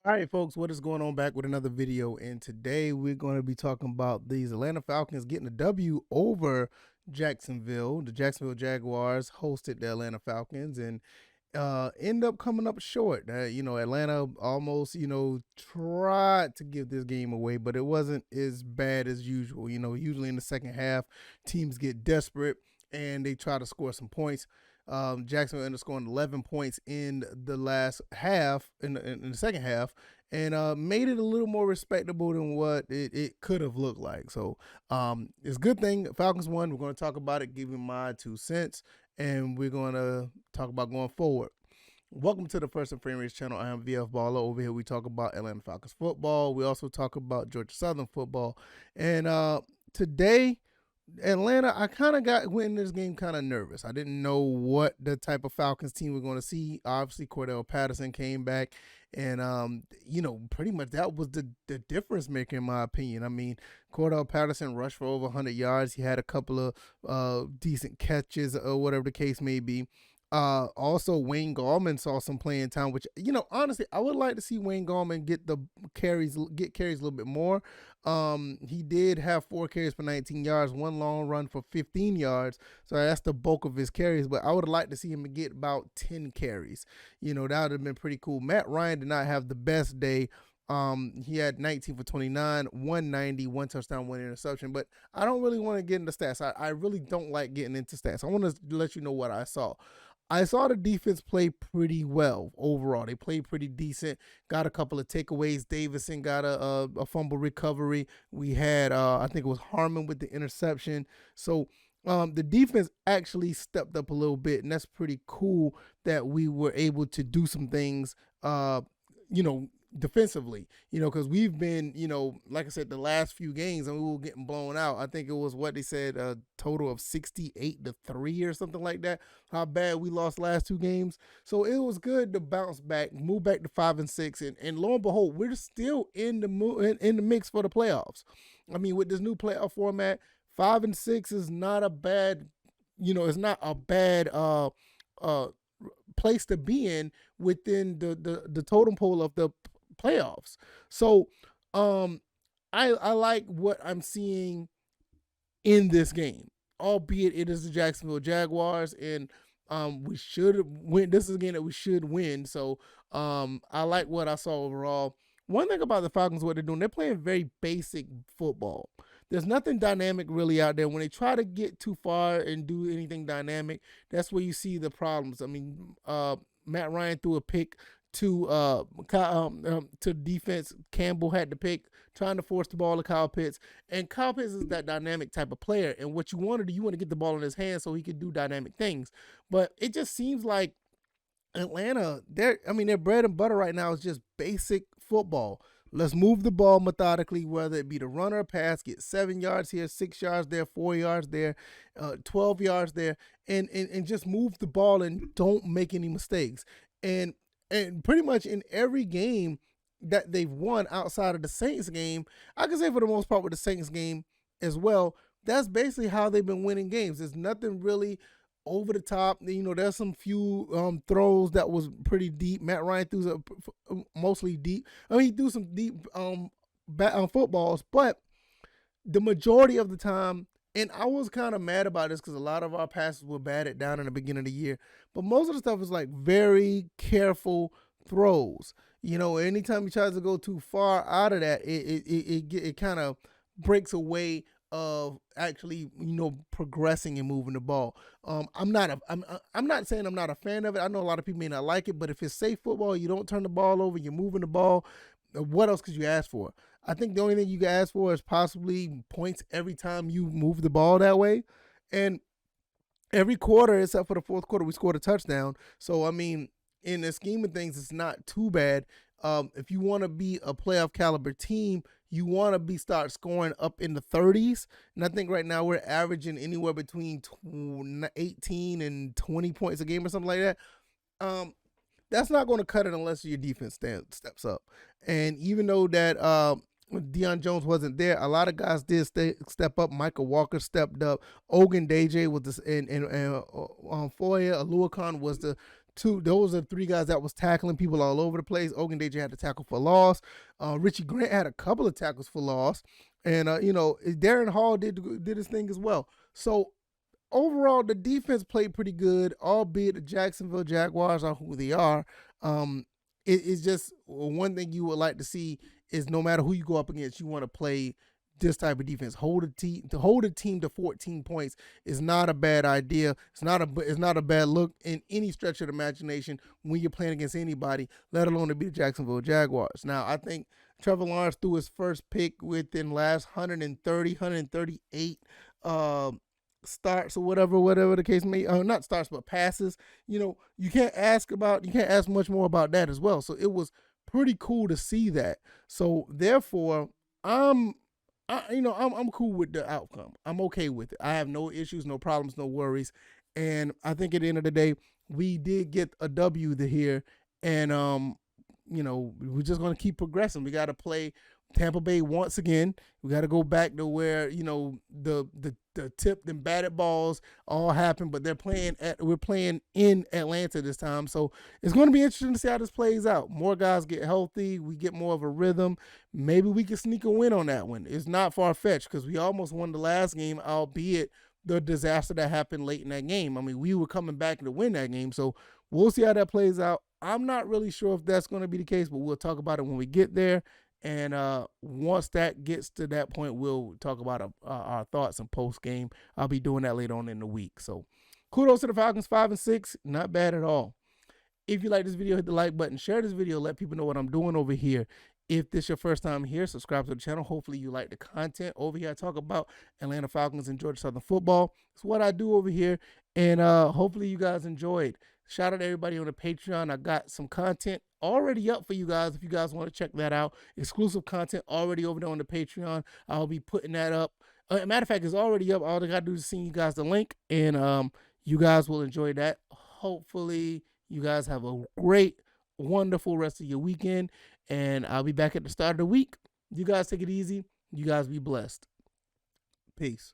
All right, folks, what is going on? Back with another video, and today we're going to be talking about these Atlanta Falcons getting a W over Jacksonville. The Jacksonville Jaguars hosted the Atlanta Falcons and end up coming up short. Atlanta almost, tried to give this game away, but it wasn't as bad as usual. Usually in the second half, teams get desperate and they try to score some points. Jacksonville ended up scoring 11 points in the last half, in the second half, and made it a little more respectable than what it could have looked like. So it's a good thing Falcons won. We're going to talk about it, give you my 2 cents, and we're going to talk about going forward. Welcome to the First and Frame Race channel. I am VF Baller. Over here we talk about Atlanta Falcons football. We also talk about Georgia Southern football. And today, Atlanta, I kind of went in this game kind of nervous. I didn't know what the type of Falcons team we're going to see. Obviously, Cordell Patterson came back, and pretty much that was the difference maker in my opinion. I mean, Cordell Patterson rushed for over 100 yards. He had a couple of decent catches or whatever the case may be. Also Wayne Gallman saw some playing time, which honestly I would like to see Wayne Gallman get carries a little bit more. He did have 4 carries for 19 yards, 1 long run for 15 yards, so that's the bulk of his carries. But I would like to see him get about 10 carries. That would have been pretty cool. Matt Ryan did not have the best day. He had 19 for 29, 190, 1 touchdown, 1 interception. But I don't really want to get into stats. I really don't like getting into stats. I want to let you know what I saw. I saw the defense play pretty well overall. They played pretty decent. Got a couple of takeaways. Davison got a fumble recovery. We had, I think it was Harmon with the interception. So the defense actually stepped up a little bit, and that's pretty cool that we were able to do some things, defensively, because we've been, like I said, the last few games, and we were getting blown out. I think it was what they said, a total of 68-3 or something like that, how bad we lost last 2 games. So it was good to bounce back, move back to 5-6, and lo and behold, we're still in the mix for the playoffs. I mean, with this new playoff format, 5-6 is not a bad, it's not a bad place to be in within the totem pole of the playoffs. So I like what I'm seeing in this game, albeit it is the Jacksonville Jaguars, and we should win. This is a game that we should win. So I like what I saw overall. One thing about the Falcons, what they're doing, they're playing very basic football. There's nothing dynamic really out there. When they try to get too far and do anything dynamic, that's where you see the problems. I mean, Matt Ryan threw a pick to defense. Campbell had the pick, trying to force the ball to Kyle Pitts. And Kyle Pitts is that dynamic type of player. And what you want to do, you want to get the ball in his hands so he can do dynamic things. But it just seems like Atlanta, their bread and butter right now is just basic football. Let's move the ball methodically, whether it be the run or pass, get 7 yards here, 6 yards there, 4 yards there, 12 yards there, and just move the ball and don't make any mistakes. And pretty much in every game that they've won outside of the Saints game, I can say for the most part with the Saints game as well, that's basically how they've been winning games. There's nothing really over the top. There's some few throws that was pretty deep. Matt Ryan threw mostly deep. I mean, he threw some deep footballs, but the majority of the time, and I was kind of mad about this because a lot of our passes were batted down in the beginning of the year, but most of the stuff is like very careful throws. Anytime he tries to go too far out of that, it kind of breaks away of actually progressing and moving the ball. I'm not saying I'm not a fan of it. I know a lot of people may not like it, but if it's safe football, you don't turn the ball over, you're moving the ball, what else could you ask for? I think the only thing you can ask for is possibly points every time you move the ball that way. And every quarter, except for the fourth quarter, we scored a touchdown. So, I mean, in the scheme of things, it's not too bad. If you want to be a playoff caliber team, you want to start scoring up in the 30s. And I think right now we're averaging anywhere between 18 and 20 points a game or something like that. That's not going to cut it unless your defense steps up. And even though that Deion Jones wasn't there, a lot of guys did step up. Michael Walker stepped up. Ogundeji was this, and Foye Aluakon was the those are three guys that was tackling people all over the place. Ogundeji had to tackle for loss. Richie Grant had a couple of tackles for loss. And, Darren Hall did his thing as well. So, overall, the defense played pretty good, albeit the Jacksonville Jaguars are who they are. It's just one thing you would like to see is no matter who you go up against, you want to play this type of defense. Hold a team to 14 points is not a bad idea. It's not a bad look in any stretch of the imagination when you're playing against anybody, let alone to be the Jacksonville Jaguars. Now, I think Trevor Lawrence threw his first pick within last 138 starts or whatever the case may not starts but passes. You can't ask much more about that as well. So it was pretty cool to see that. So therefore, I'm cool with the outcome. I'm okay with it. I have no issues, no problems, no worries. And I think at the end of the day, we did get a W here. And, we're just going to keep progressing. We got to play Tampa Bay once again. We got to go back to where, the tipped and batted balls all happen, but we're playing in Atlanta this time. So it's going to be interesting to see how this plays out. More guys get healthy. We get more of a rhythm. Maybe we can sneak a win on that one. It's not far-fetched because we almost won the last game, albeit the disaster that happened late in that game. I mean, we were coming back to win that game. So we'll see how that plays out. I'm not really sure if that's going to be the case, but we'll talk about it when we get there. And once that gets to that point, we'll talk about our thoughts and post game. I'll be doing that later on in the week. So kudos to the Falcons, 5-6, not bad at all. If you like this video, hit the like button, share this video, let people know what I'm doing over here. If this is your first time here, subscribe to the channel. Hopefully you like the content over here. I talk about Atlanta Falcons and Georgia Southern football. It's what I do over here, and hopefully you guys enjoyed. Shout out to everybody on the Patreon. I got some content already up for you guys if you guys want to check that out. Exclusive content already over there on the Patreon. I'll be putting that up. Matter of fact, it's already up. All I got to do is send you guys the link, and you guys will enjoy that. Hopefully you guys have a great, wonderful rest of your weekend, and I'll be back at the start of the week. You guys take it easy. You guys be blessed. Peace.